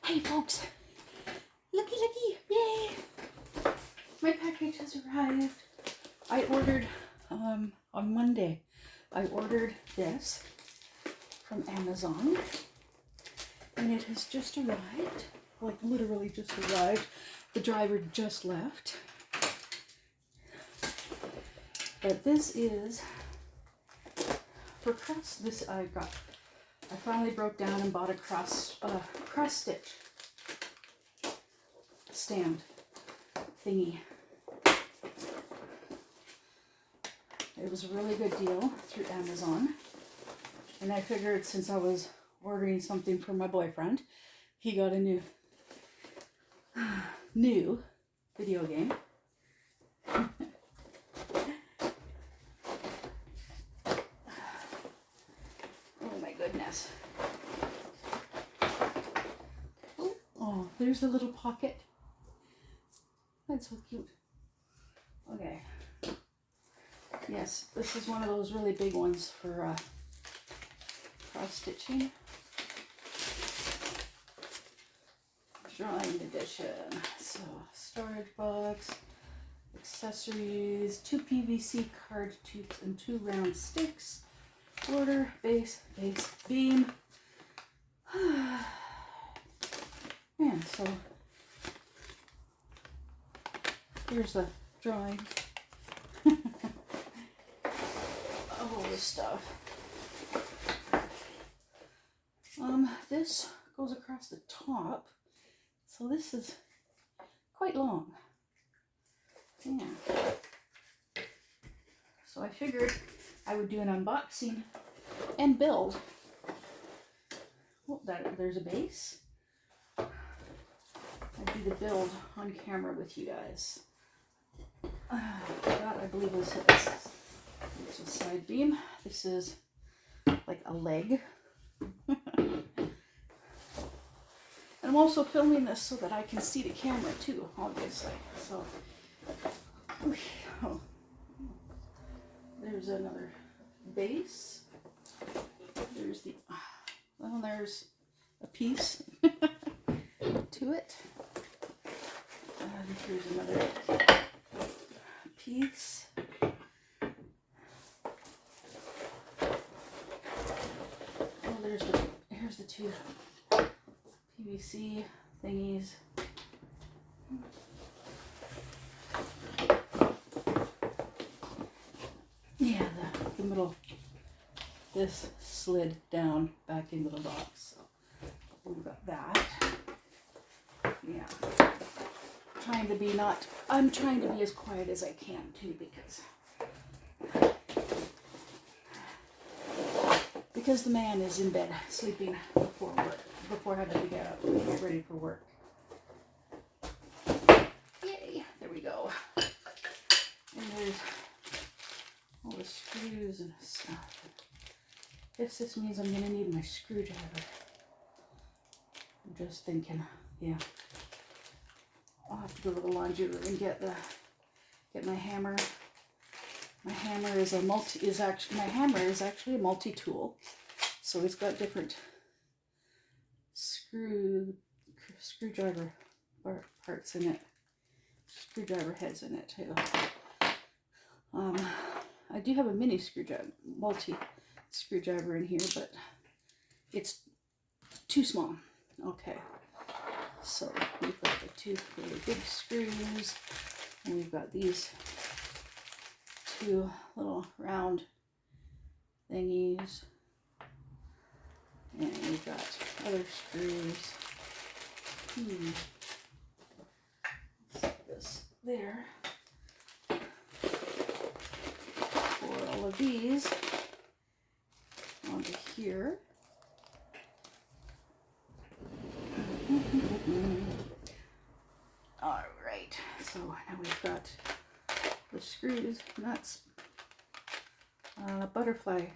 Hey folks, looky, yay! My package has arrived. I ordered, on Monday, I ordered this from Amazon, and it has just arrived, like literally just arrived. The driver just left. But this is for cross, I finally broke down and bought a cross stitch stand thingy. It was a really good deal through Amazon, and I figured since I was ordering something for my boyfriend, he got a new video game. Oh my goodness. Oh, there's the little pocket. That's so cute. Okay. Yes, this is one of those really big ones for cross stitching. Drawing edition. So, storage box, accessories, 2 PVC card tubes and 2 round sticks. Border, base, beam. Man, so here's the drawing. All this stuff. This goes across the top, so this is quite long. Yeah. So I figured I would do an unboxing and build. Oh, there's a base. I'd do the build on camera with you guys. That I believe was this. There's a side beam. This is like a leg. And I'm also filming this so that I can see the camera too, obviously. So, oh. There's another base. There's there's a piece to it. And here's another piece. Oh, here's the 2 PVC thingies. Yeah, the middle, this slid down back into the box, so we've got that. Yeah. I'm trying to be as quiet as I can too, because the man is in bed sleeping before having to get up and get ready for work. Yay, there we go. And there's all the screws and stuff. Guess this means I'm gonna need my screwdriver. I'm just thinking, yeah. I'll have to go to the laundry room and get my hammer. My hammer is actually a multi-tool. So it's got different screwdriver parts in it. Screwdriver heads in it too. I do have a mini multi-screwdriver in here, but it's too small. Okay. So we've got the 2 really big screws, and we've got these 2 little round thingies, and we've got other screws. Set this there for all of these onto here. All right, so now we've got the screws, nuts, butterfly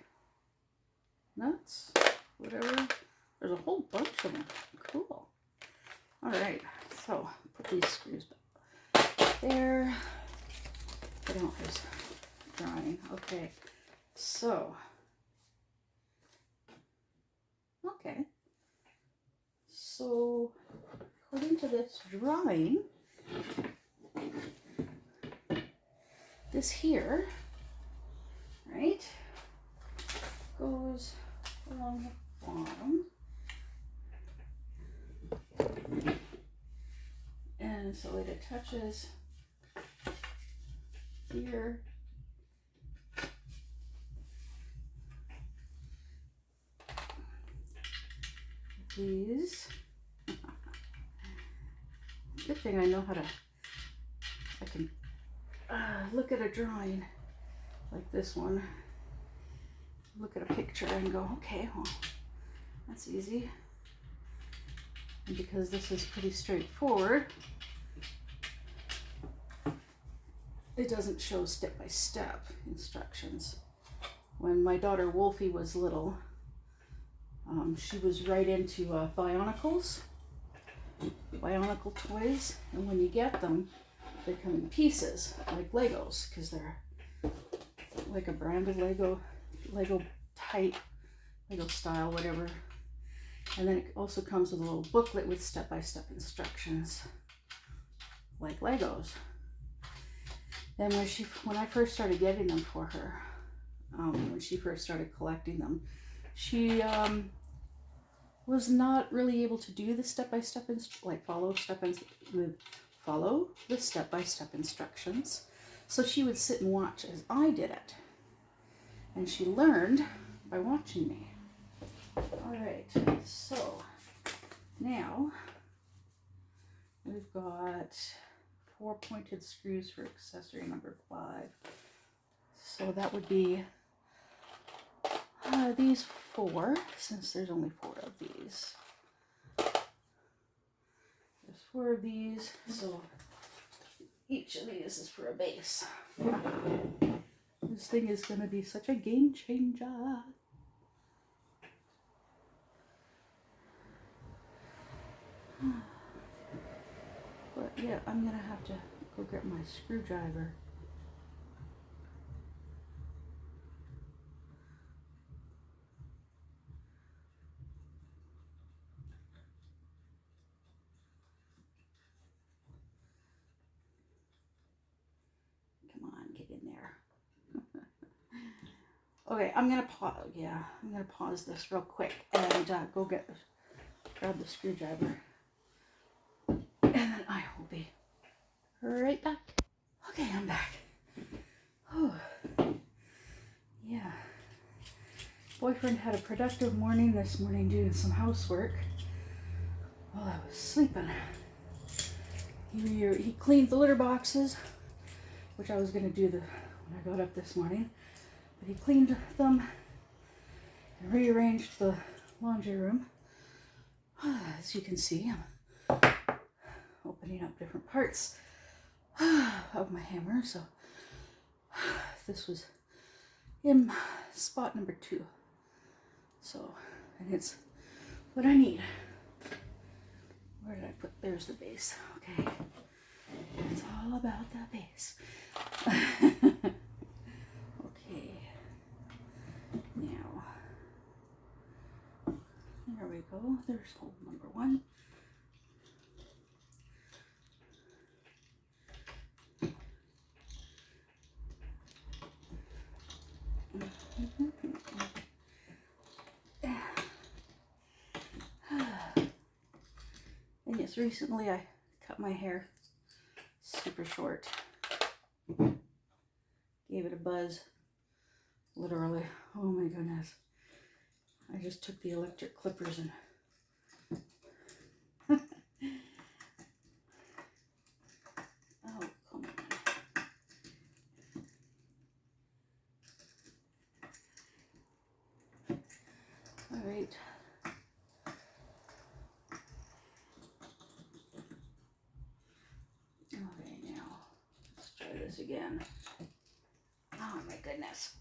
nuts, whatever. There's a whole bunch of them. Cool. All right, so put these screws back there. I don't have this drawing. Okay, so okay. So according to this drawing, this here, right, goes along the bottom. And so it attaches here. These. Good thing I know how to, I can look at a drawing like this one, look at a picture and go, okay, well, that's easy. And because this is pretty straightforward, it doesn't show step-by-step instructions. When my daughter Wolfie was little, she was right into Bionicles, Bionicle toys, and when you get them, they come in pieces, like Legos, because they're like a brand of Lego type, Lego style, whatever. And then it also comes with a little booklet with step-by-step instructions, like Legos. And when I first started getting them for her, when she first started collecting them, she was not really able to do the step-by-step, follow the step-by-step instructions. So she would sit and watch as I did it. And she learned by watching me. All right, so now we've got 4 pointed screws for accessory number 5. So that would be these 4, since there's only 4 of these. There's 4 of these, so each of these is for a base. This thing is going to be such a game changer. But yeah, I'm going to have to go get my screwdriver. Come on, get in there. Okay, I'm gonna pause this real quick and go grab the screwdriver, and then I will be right back. Okay, I'm back. Oh, yeah. Boyfriend had a productive morning this morning doing some housework while I was sleeping. He cleaned the litter boxes, which I was gonna do when I got up this morning. But he cleaned them and rearranged the laundry room. As you can see, I'm opening up different parts of my hammer. So this was in spot number 2. So, and it's what I need. Where did I put? There's the base. Okay. It's all about the base. Okay. Now, there we go. There's hole number 1. And yes, recently I cut my hair super short. Gave it a buzz. Literally. Oh my goodness. I just took the electric clippers and oh, come on. All right. Okay, now let's try this again. Oh my goodness.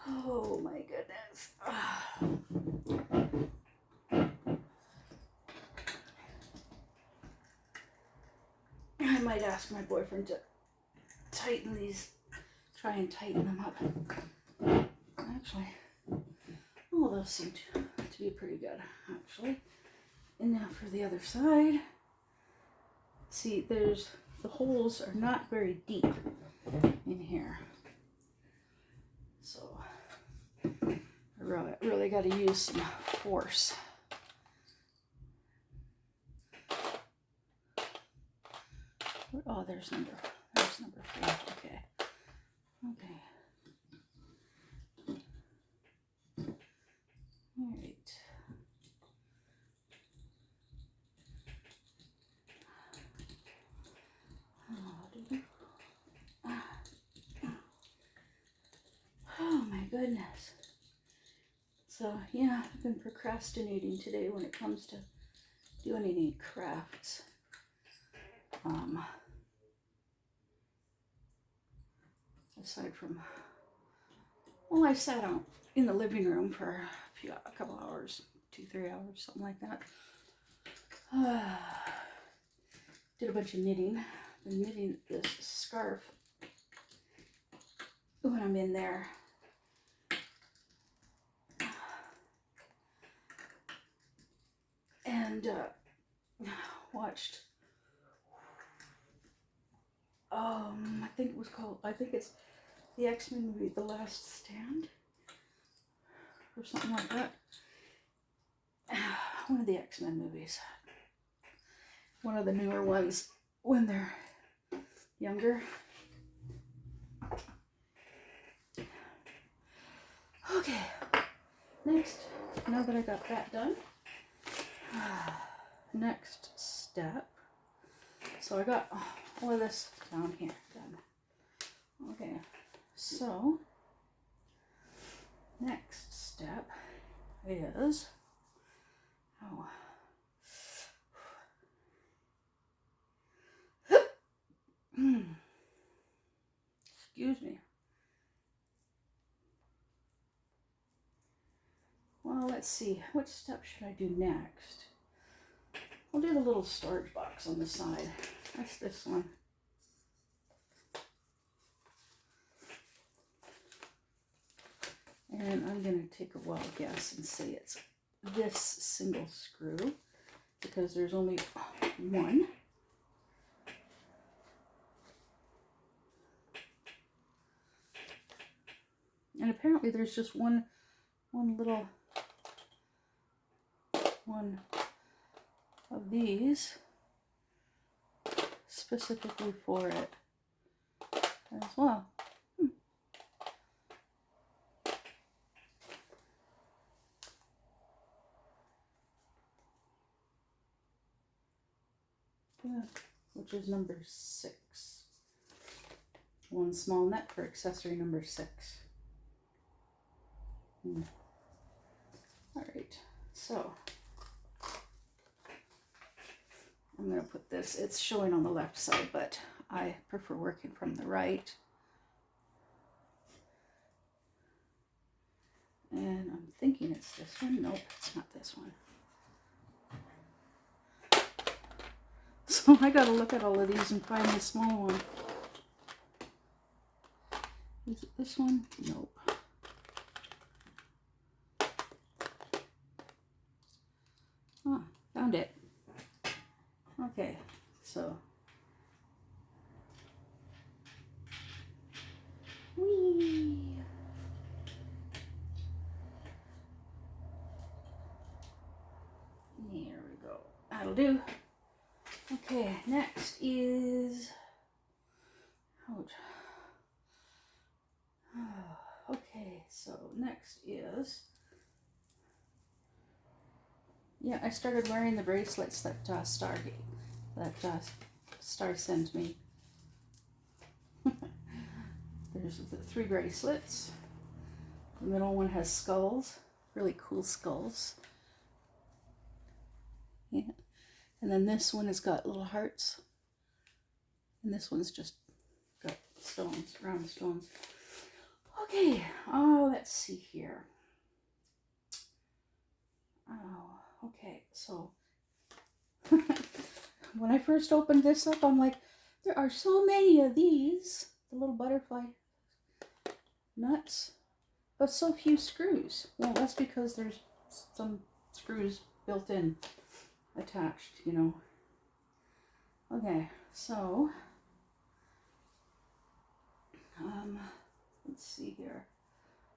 Oh my goodness. I might ask my boyfriend to tighten these, try and tighten them up. Actually, those seem to be pretty good, actually. And now for the other side. See, the holes are not very deep in here. So I really got to use some force. Oh, there's number 4. Okay. Okay. All right. Oh my goodness. So yeah, I've been procrastinating today when it comes to doing any crafts. Aside from, well, I sat out in the living room for a couple hours, 2-3 hours, something like that. Did a bunch of knitting. Been knitting this scarf when I'm in there. And watched, I think it's the X-Men movie, The Last Stand, or something like that. One of the X-Men movies. One of the newer ones when they're younger. Okay, next, now that I got that done, next step. So I got all of this down here done. Okay, so next step is, excuse me. Well, let's see, what step should I do next? I'll do the little storage box on the side. That's this one. And I'm going to take a wild guess and say it's this single screw, because there's only one. And apparently there's just one little one of these specifically for it as well. Yeah, which is number 6. One small net for accessory number 6. All right, so I'm going to put this, it's showing on the left side, but I prefer working from the right. And I'm thinking it's this one. Nope, it's not this one. So I got to look at all of these and find the small one. Is it this one? Nope. Ah, found it. Okay, so. Whee! There we go. That'll do. Okay, next is, ouch. Okay, so next is, yeah, I started wearing the bracelets that Star sent me. There's the 3 bracelets. The middle one has skulls, really cool skulls. Yeah. And then this one has got little hearts. And this one's just got stones, round stones. Okay, let's see here. Oh, okay, so when I first opened this up, I'm like, there are so many of these, the little butterfly nuts. but so few screws. Well, that's because there's some screws built in, attached, you know. Okay, so, let's see here.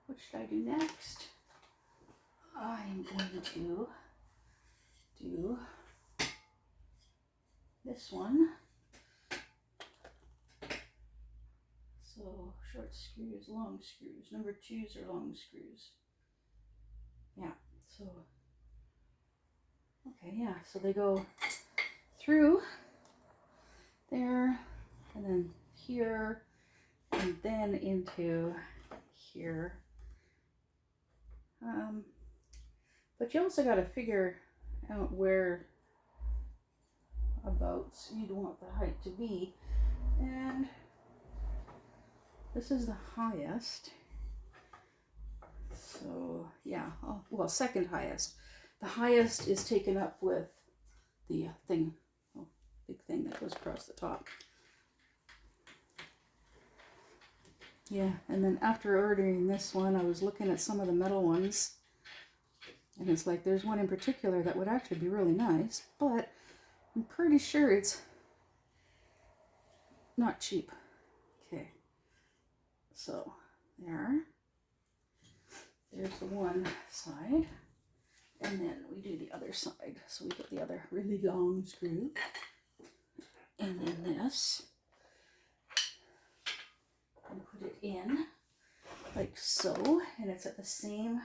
What should I do next? I'm going to do this one. So short screws, long screws. Number 2s are long screws. Yeah, so, okay, yeah, so they go through there, and then here, and then into here. But you also got to figure out where abouts you'd want the height to be. And this is the highest. So yeah, well, second highest. The highest is taken up with the thing, big thing that goes across the top. Yeah, and then after ordering this one, I was looking at some of the metal ones. And it's like, there's one in particular that would actually be really nice, but I'm pretty sure it's not cheap. Okay, so there's the one side, and then we do the other side. So we get the other really long screw, and then this, and put it in like so, and it's at the same,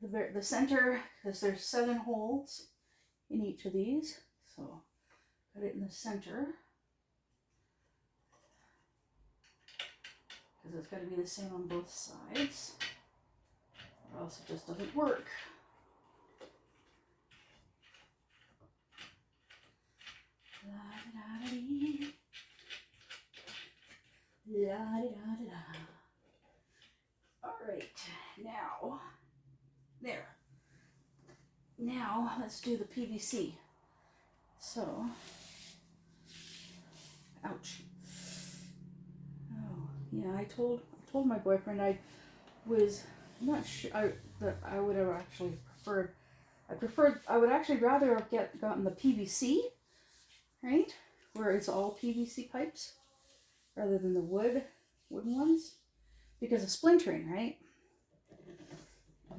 the center, because there's 7 holes in each of these. So put it in the center, because it's got to be the same on both sides, or else it just doesn't work. La-da-da-dee. La-da-da-da-da. All right, now, there. Now let's do the PVC. So, ouch. Oh, yeah, I told my boyfriend I was not sure that I would have actually preferred. I would actually rather have gotten the PVC, right, where it's all PVC pipes, rather than the wooden ones, because of splintering, right?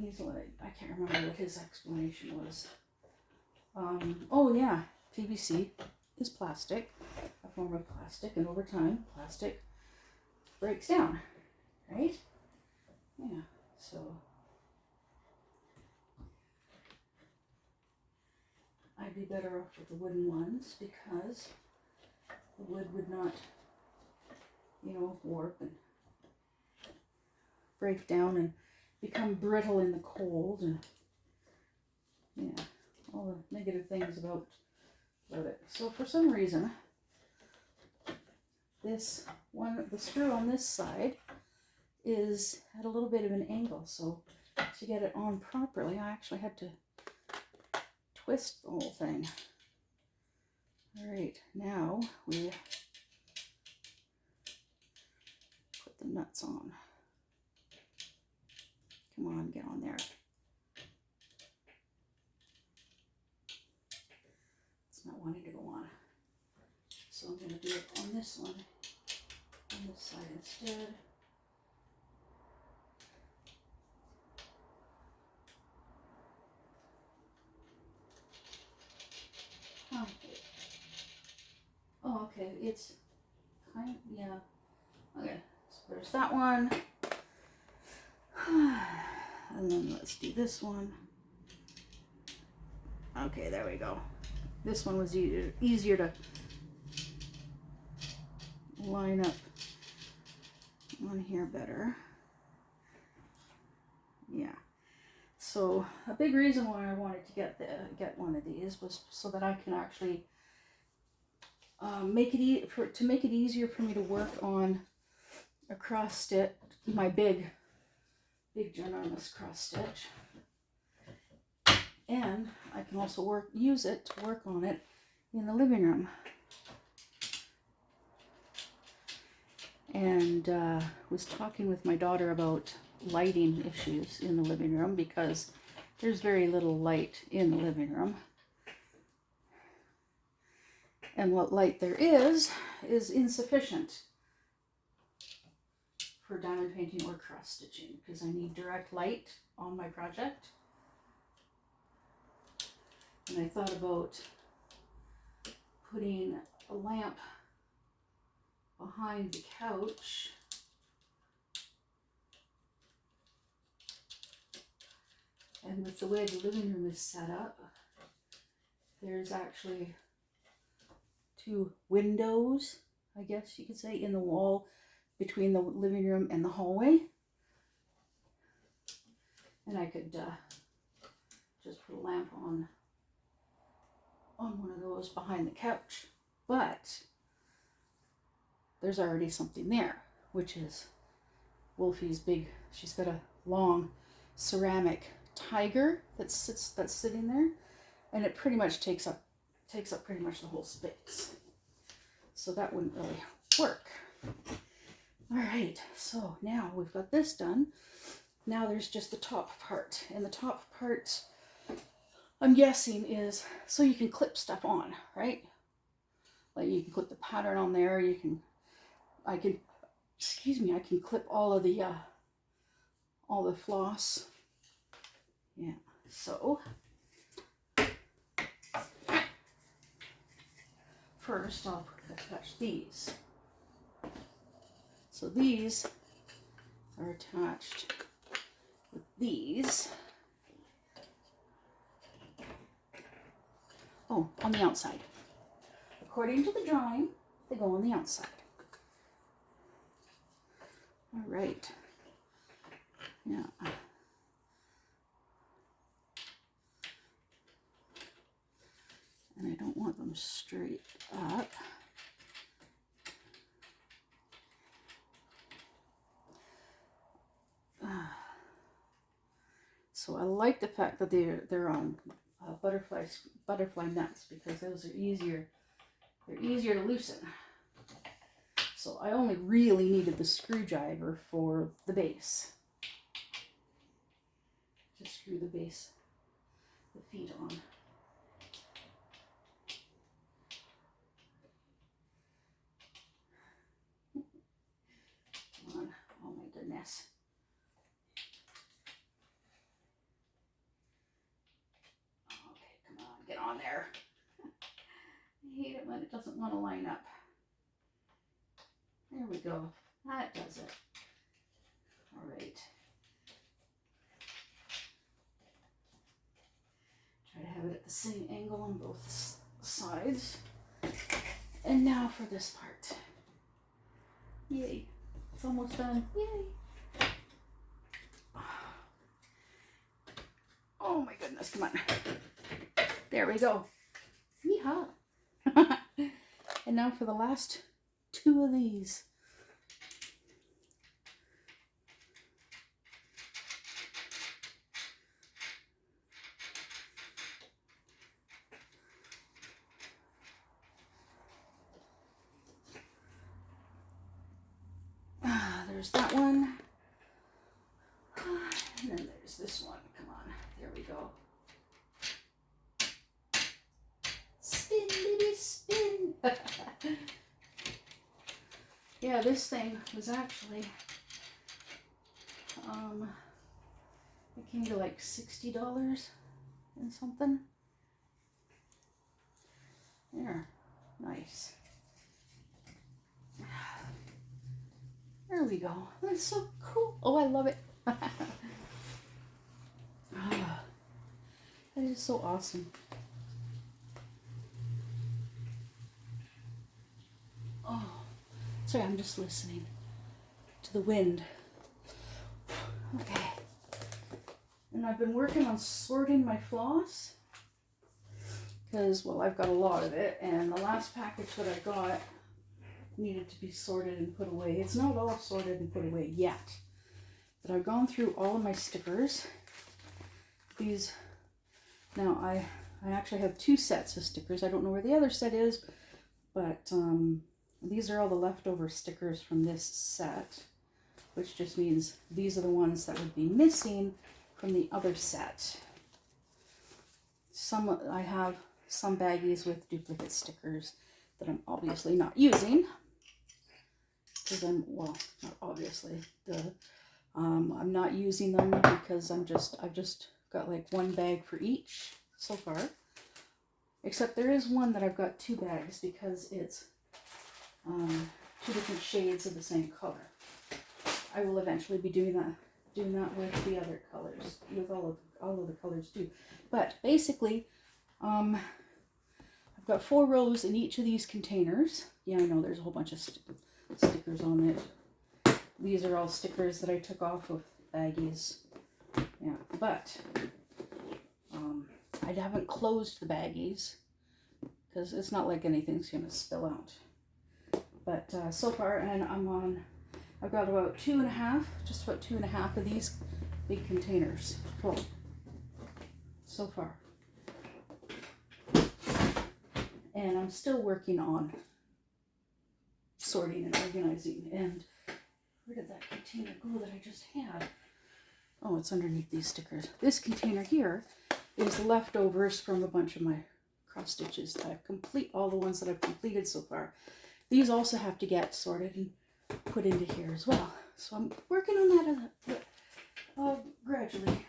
He's like, I can't remember what his explanation was. Oh yeah, PVC is plastic, a form of plastic, and over time, plastic breaks down, right? Yeah, so I'd be better off with the wooden ones, because the wood would not, you know, warp and break down and become brittle in the cold, and yeah, all the negative things about it. So for some reason, this one, the screw on this side, is at a little bit of an angle. So to get it on properly, I actually had to twist the whole thing. All right, now we put the nuts on. Come on, get on there. It's not wanting to go on. So I'm going to do it on this one, on this side instead. Oh, okay, it's kind of, yeah. Okay, so there's that one. And then let's do this one. Okay, there we go. This one was easier to line up on here better. Yeah. So a big reason why I wanted to get one of these was so that I can actually make it easier for me to work on a cross stitch, my big ginormous cross stitch, and I can also use it to work on it in the living room. And was talking with my daughter about lighting issues in the living room because there's very little light in the living room. And what light there is insufficient for diamond painting or cross stitching because I need direct light on my project. And I thought about putting a lamp behind the couch and with the way the living room is set up, there's actually 2 windows, I guess you could say, in the wall between the living room and the hallway. And I could just put a lamp on one of those behind the couch. But there's already something there, which is Wolfie's big, she's got a long ceramic tiger that's sitting there, and it pretty much takes up pretty much the whole space. So that wouldn't really work. All right, so now we've got this done. Now there's just the top part, and the top part, I'm guessing, is so you can clip stuff on, right? Like you can put the pattern on there. I can clip all the floss. Yeah, so first I'll attach these. So these are attached with these. Oh, on the outside. According to the drawing, they go on the outside. All right. Yeah. And I don't want them straight up. So I like the fact that they're on butterfly nuts because those are easier. They're easier to loosen. So I only really needed the screwdriver for the base. To screw the base, the feet on. Come on. Oh my goodness. Get on there. I hate it when it doesn't want to line up. There we go. That does it. All right. Try to have it at the same angle on both sides. And now for this part. Yay. It's almost done. Yay. Oh my goodness. Come on. There we go. Yeehaw. And now for the last 2 of these. There's that one. And then there's this one. Come on. There we go. Spin, baby, spin. Yeah, this thing was actually, it came to like $60 and something. There, nice. There we go. That's so cool. Oh, I love it. That is so awesome. Oh, sorry, I'm just listening to the wind. Okay. And I've been working on sorting my floss because, well, I've got a lot of it, and the last package that I got needed to be sorted and put away. It's not all sorted and put away yet, but I've gone through all of my stickers. These, now I actually have 2 sets of stickers. I don't know where the other set is, but these are all the leftover stickers from this set, which just means these are the ones that would be missing from the other set. I have some baggies with duplicate stickers that I'm obviously not using, because well, not obviously, I'm not using them because I've just got like one bag for each so far. Except there is one that I've got 2 bags because it's 2 different shades of the same color. I will eventually be doing that with the other colors, with all of the colors too. But basically, I've got 4 rows in each of these containers. Yeah, I know there's a whole bunch of stickers on it. These are all stickers that I took off of baggies. Yeah, but I haven't closed the baggies because it's not like anything's going to spill out. But so far, and I've got about 2.5, just about 2.5 of these big containers full so far. And I'm still working on sorting and organizing. And where did that container go that I just had? Oh, it's underneath these stickers. This container here is the leftovers from a bunch of my cross stitches that I've all the ones that I've completed so far. These also have to get sorted and put into here as well. So I'm working on that gradually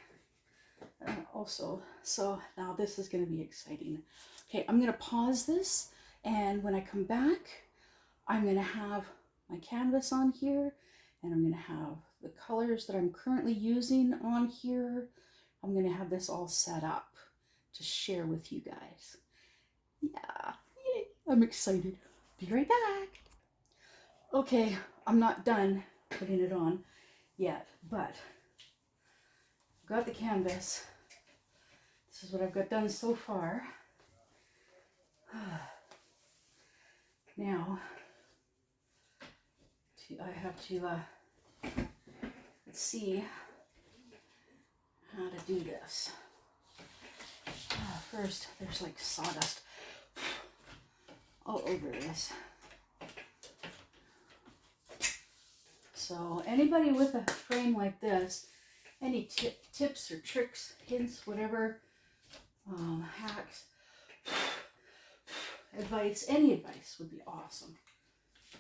also. So now this is going to be exciting. Okay, I'm going to pause this, and when I come back, I'm going to have my canvas on here, and I'm going to have the colors that I'm currently using on here. I'm going to have this all set up to share with you guys. Yeah, yay. I'm excited. Be right back. Okay, I'm not done putting it on yet, but I've got the canvas. This is what I've got done so far. Now, I have to let's see how to do this. First, there's like sawdust all over this. So anybody with a frame like this, any tips or tricks, hints, whatever, hacks, advice, any advice would be awesome.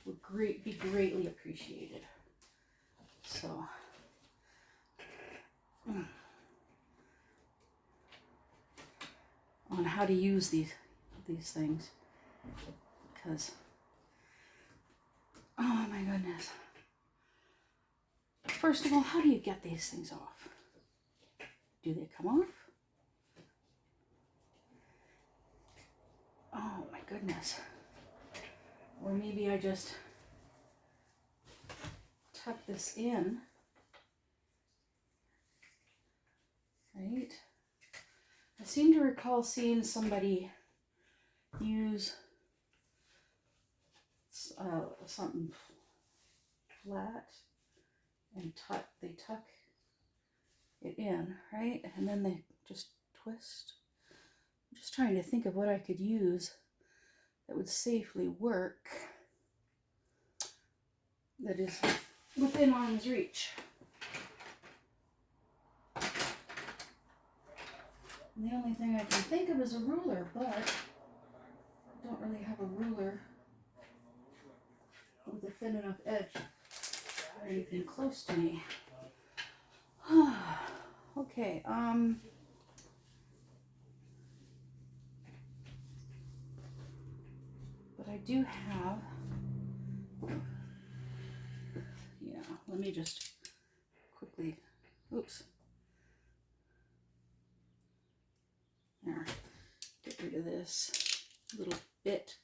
Would be greatly appreciated. So on how to use these things, because oh my goodness. First of all, how do you get these things off? Do they come off? Oh my goodness. Or maybe I just tuck this in, right? I seem to recall seeing somebody use something flat and they tuck it in, right? And then they just twist. I'm just trying to think of what I could use that would safely work, that is within arm's reach. And the only thing I can think of is a ruler, but I don't really have a ruler with a thin enough edge or anything close to me. Okay, but I do have, yeah, let me just quickly, oops. There, get rid of this little bit.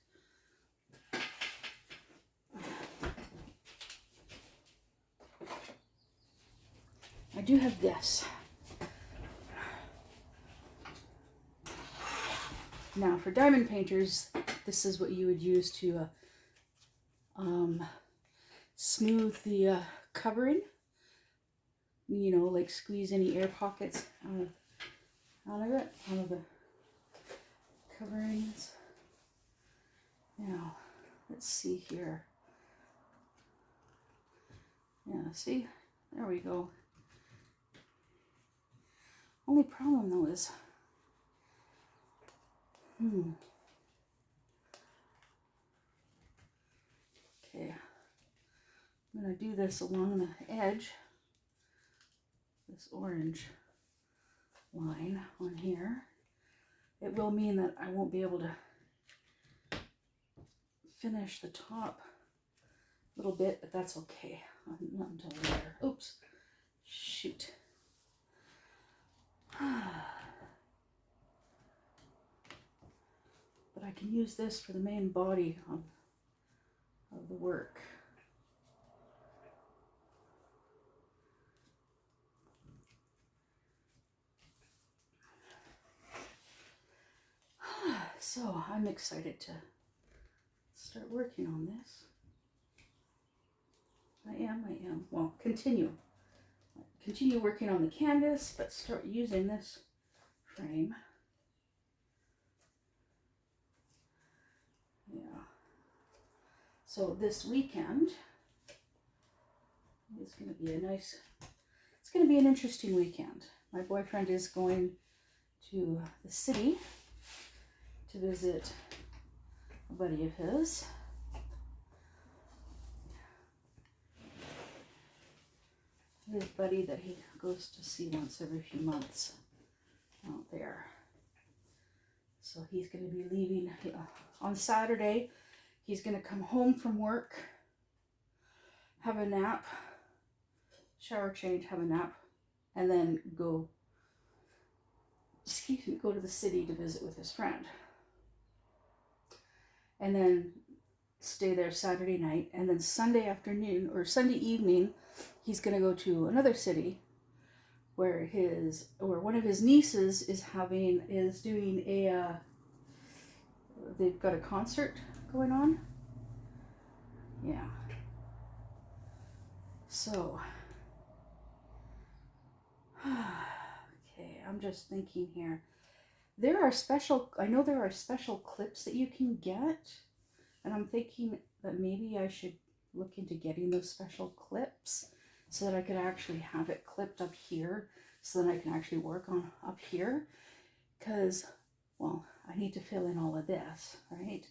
I do have this. Now for diamond painters, this is what you would use to smooth the covering. You know, like squeeze any air pockets out of the coverings. Now, let's see here. Yeah, see, There we go. Only problem though is, okay, I'm gonna do this along the edge, this orange line on here. It will mean that I won't be able to finish the top little bit, but that's okay. Not until later. Oops. Shoot. But I can use this for the main body of the work. So I'm excited to start working on this. I am. Well, continue working on the canvas, but start using this frame. Yeah. So this weekend is going to be it's going to be an interesting weekend. My boyfriend is going to the city to visit a buddy of his. His buddy that he goes to see once every few months out there. So he's going to be leaving on Saturday. He's going to come home from work, have a nap, shower change, have a nap, and then go to the city to visit with his friend. And then stay there Saturday night, and then Sunday afternoon or Sunday evening, he's going to go to another city where one of his nieces is doing they've got a concert going on. Yeah. So, okay, I'm just thinking here. I know there are special clips that you can get, and I'm thinking that maybe I should look into getting those special clips so that I could actually have it clipped up here so that I can actually work on up here, because, well, I need to fill in all of this, right?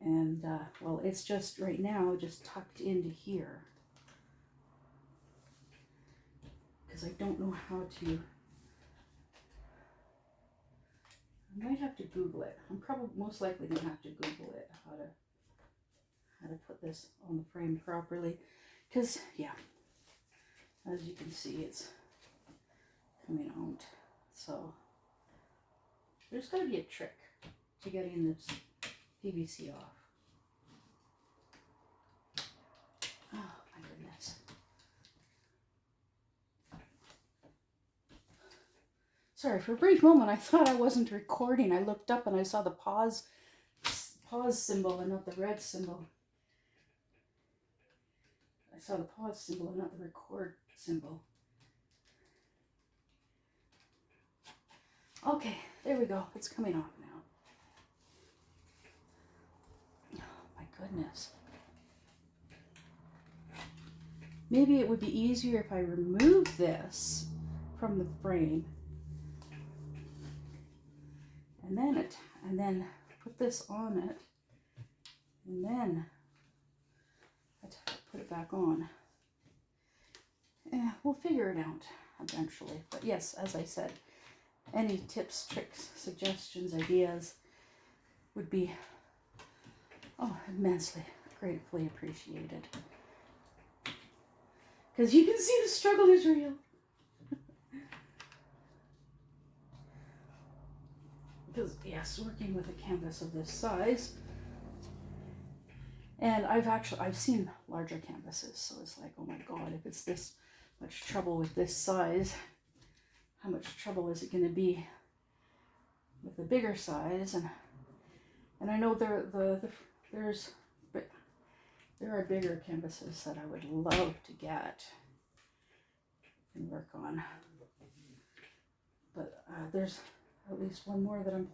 And, well, it's just right now just tucked into here because I don't know how to. I might have to Google it. I'm probably most likely gonna have to Google it, how to put this on the frame properly, because yeah, as you can see, it's coming out. So there's got to be a trick to getting this PVC off. Oh my goodness. Sorry, for a brief moment I thought I wasn't recording. I looked up and I saw the pause symbol and not the red symbol. I saw the pause symbol and not the record symbol. Okay, there we go. It's coming off now. Oh my goodness. Maybe it would be easier if I remove this from the frame and then put this on it, and then put it back on. Yeah, we'll figure it out eventually. But yes, as I said, any tips, tricks, suggestions, ideas would be immensely, gratefully appreciated. Because you can see the struggle is real. Because yes, working with a canvas of this size, and I've seen larger canvases, so it's like, oh my god, if it's this much trouble with this size, how much trouble is it going to be with the bigger size? And I know there are bigger canvases that I would love to get and work on, but there's at least one more that I'm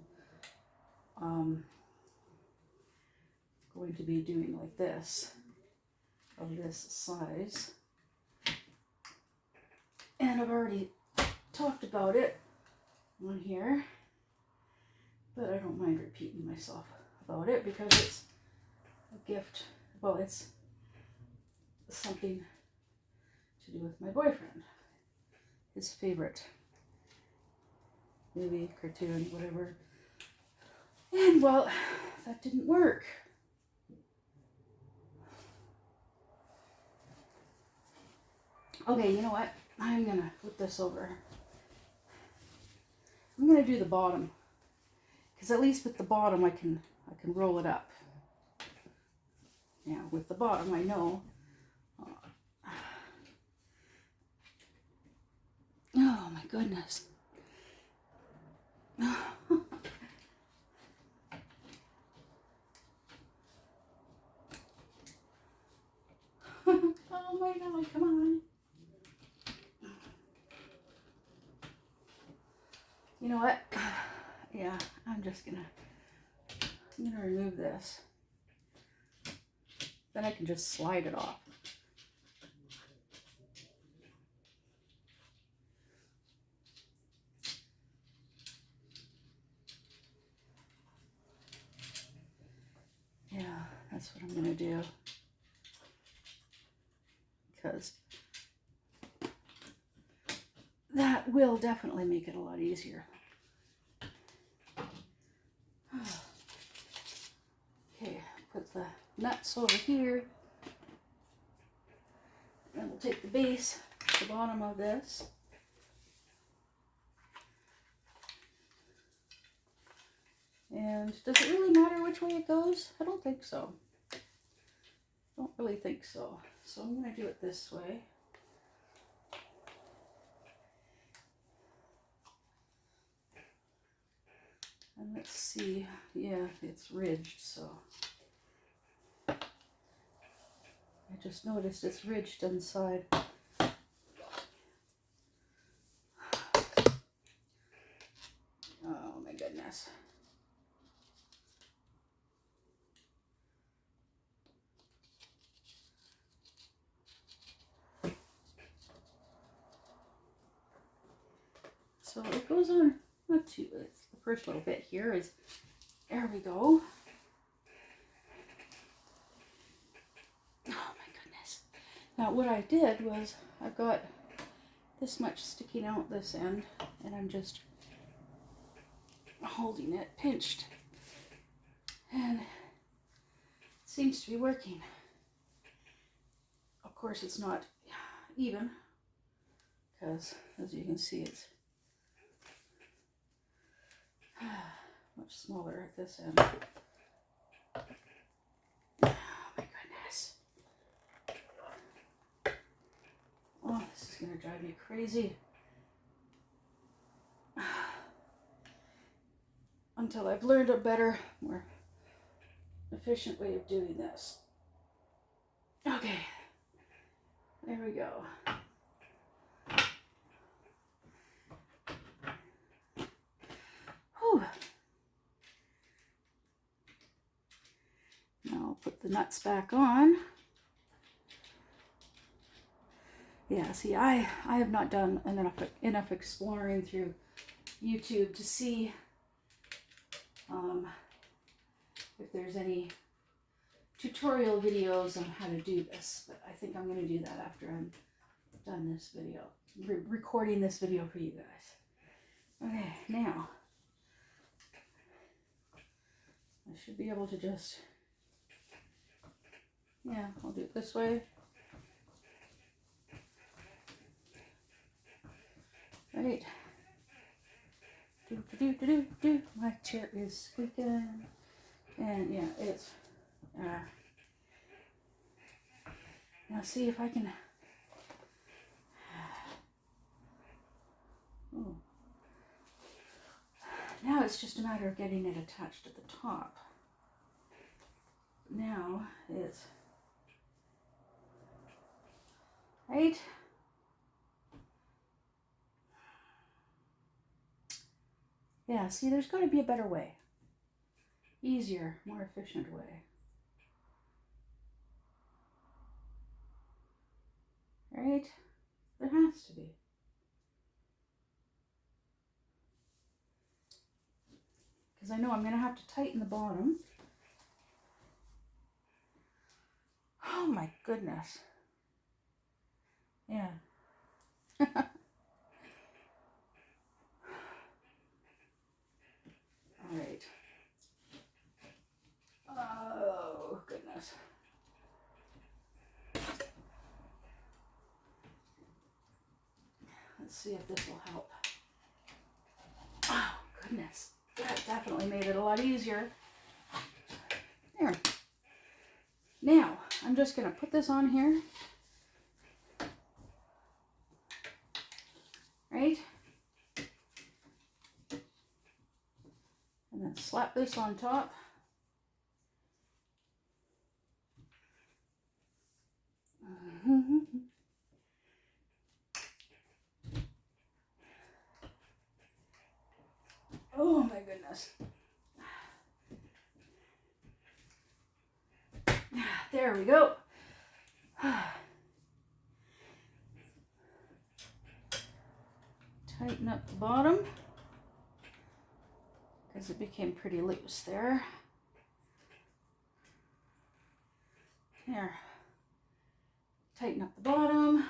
going to be doing like this, of this size. And I've already talked about it on here, but I don't mind repeating myself about it because it's a gift. Well, it's something to do with my boyfriend. His favorite movie, cartoon, whatever. And well, that didn't work. Okay, you know what? I'm gonna flip this over. I'm gonna do the bottom, because at least with the bottom I can roll it up. Yeah, with the bottom I know. Oh my goodness. Oh my God, come on. You know what? Yeah, I'm gonna remove this. Then I can just slide it off. Yeah, that's what I'm gonna do. Because that will definitely make it a lot easier. Okay, put the nuts over here. And we'll take the base, the bottom of this. And does it really matter which way it goes? I don't think so. Don't really think so. So I'm going to do it this way. And let's see. Yeah, it's ridged, so. I just noticed it's ridged inside. Oh my goodness. So it goes on, not too, it's the first little bit here is, there we go. Oh my goodness. Now what I did was, I've got this much sticking out this end, and I'm just holding it pinched. And it seems to be working. Of course it's not even, because as you can see it's much smaller at this end. Oh my goodness. Oh, this is going to drive me crazy. Until I've learned a better, more efficient way of doing this. Okay, there we go. Whew. Now I'll put the nuts back on. Yeah, see, I have not done enough exploring through YouTube to see if there's any tutorial videos on how to do this, but I think I'm going to do that after I'm done this video, recording this video for you guys. Okay, now I should be able to just, yeah, I'll do it this way. Right. Do. My chair is squeaking. And yeah, it's, now see if I can, oh. Now it's just a matter of getting it attached at the top. Now it's, right? Yeah, see, there's got to be a better way. Easier, more efficient way. Right? There has to be. because I know I'm going to have to tighten the bottom. Oh my goodness. Yeah. All right. Oh goodness. Let's see if this will help. Oh goodness. That definitely made it a lot easier. There. Now, I'm just going to put this on here. Right? And then slap this on top. Oh my goodness. There we go. Tighten up the bottom because it became pretty loose there. There. Tighten up the bottom.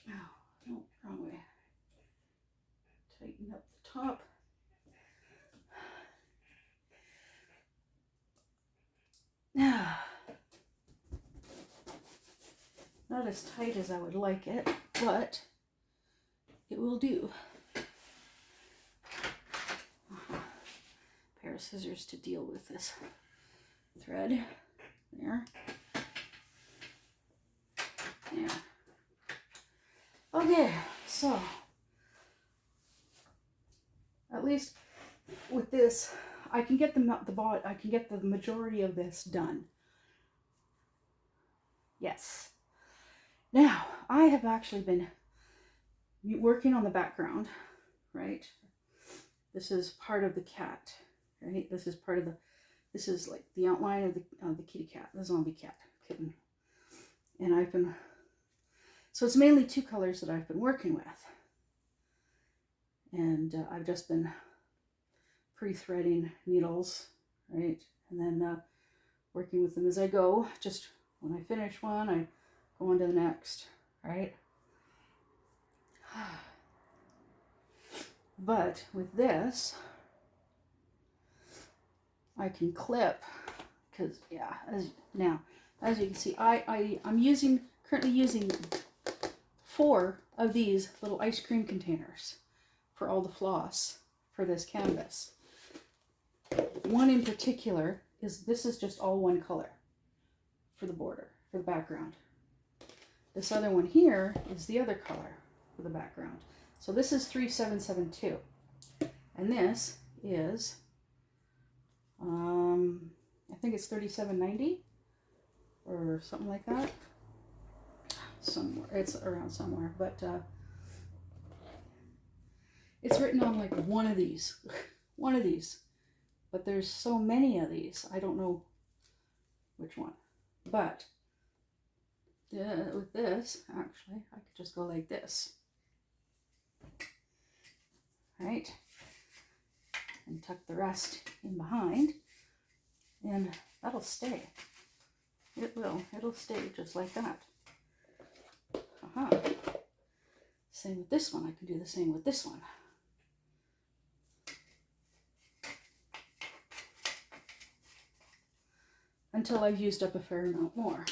Oh, no, wrong way. Tighten up the top. Not as tight as I would like it, but it will do. Pair of scissors to deal with this thread. There. There. Okay, so at least with this, I can get I can get the majority of this done. Yes. Now, I have actually been working on the background, right? This is part of the cat, right? This is part of this is like the outline of the kitty cat, the zombie cat, kitten. And I've been, so it's mainly two colors that I've been working with. And I've just been pre-threading needles, right? And then working with them as I go. Just when I finish one, I go on to the next, right? But with this, I can clip, because yeah, as you can see, I'm currently using 4 of these little ice cream containers for all the floss for this canvas. One in particular this is just all one color for the border, for the background. This other one here is the other color for the background. So this is 3772. And this is, I think it's 3790 or something like that. Somewhere, it's around somewhere, but it's written on like one of these, but there's so many of these, I don't know which one. But with this, actually, I could just go like this, right? And tuck the rest in behind, and that'll stay. It will. It'll stay just like that. Same with this one. I can do the same with this one. Until I've used up a fair amount more.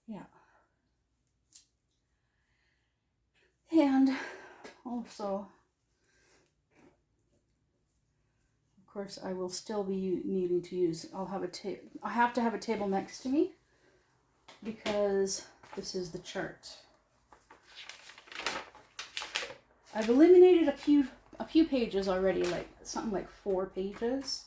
Yeah. And also, of course, I will still be needing to use, I have to have a table next to me because this is the chart. I've eliminated a few pages already, like something like 4 pages,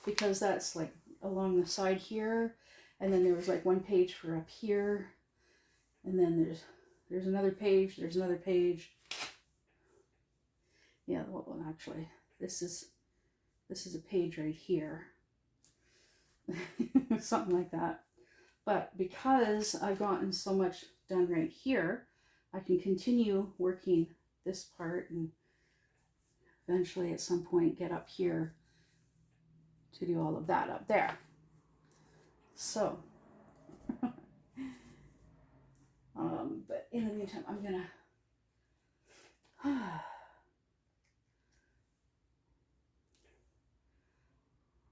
because that's like along the side here, and then there was like 1 page for up here, and then there's another page, there's another page. Yeah, well, actually, this is a page right here. Something like that. But because I've gotten so much done right here, I can continue working this part and eventually at some point get up here to do all of that up there. So, but in the meantime, I'm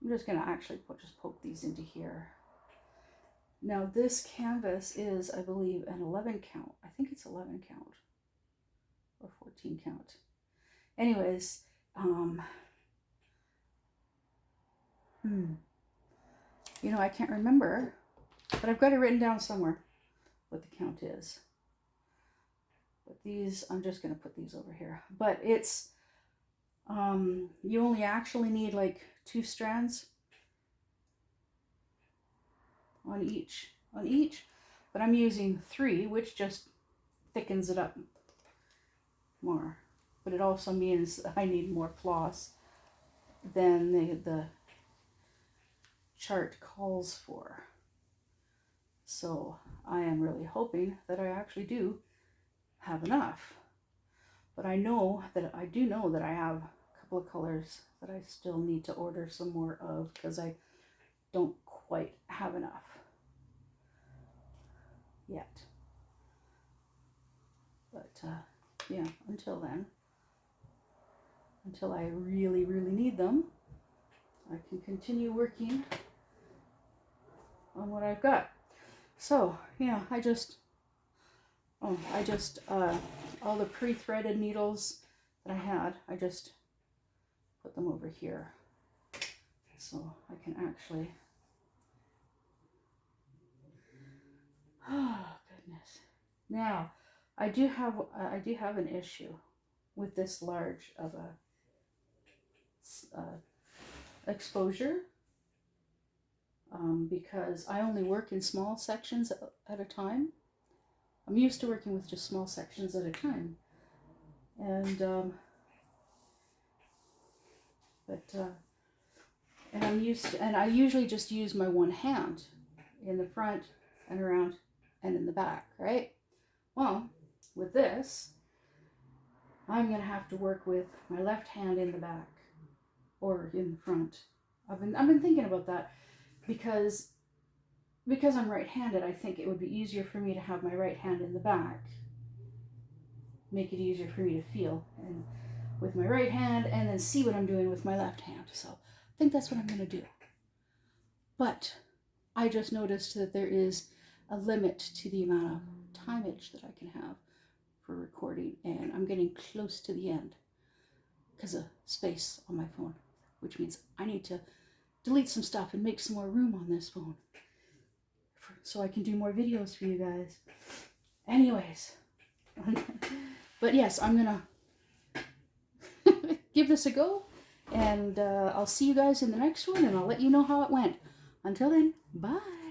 just gonna actually just poke these into here. Now this canvas is, I believe, an 11 count. I think it's 11 count or 14 count. Anyways, you know, I can't remember, but I've got it written down somewhere what the count is. But these, I'm just going to put these over here. But it's, you only actually need like 2 strands on each, but I'm using 3, which just thickens it up more. But it also means I need more floss than the chart calls for. So I am really hoping that I actually do have enough. But I know that I do know that I have a couple of colors that I still need to order some more of because I don't quite have enough yet. But yeah, until then, until I really, really need them, I can continue working on what I've got. So yeah, I just all the pre-threaded needles that I had, I just put them over here so I can actually, oh goodness. Now I do have an issue with this large of a exposure, because I only work in small sections at a time. I'm used to working with just small sections at a time, and and I usually just use my one hand in the front and around and in the back, right? Well, with this, I'm gonna have to work with my left hand in the back or in the front. I've been thinking about that because I'm right-handed. I think it would be easier for me to have my right hand in the back, make it easier for me to feel and with my right hand and then see what I'm doing with my left hand. So I think that's what I'm gonna do. But I just noticed that there is a limit to the amount of timeage that I can have for recording, and I'm getting close to the end because of space on my phone, which means I need to delete some stuff and make some more room on this phone so I can do more videos for you guys. Anyways, but yes, I'm gonna give this a go, and I'll see you guys in the next one, and I'll let you know how it went. Until then, bye.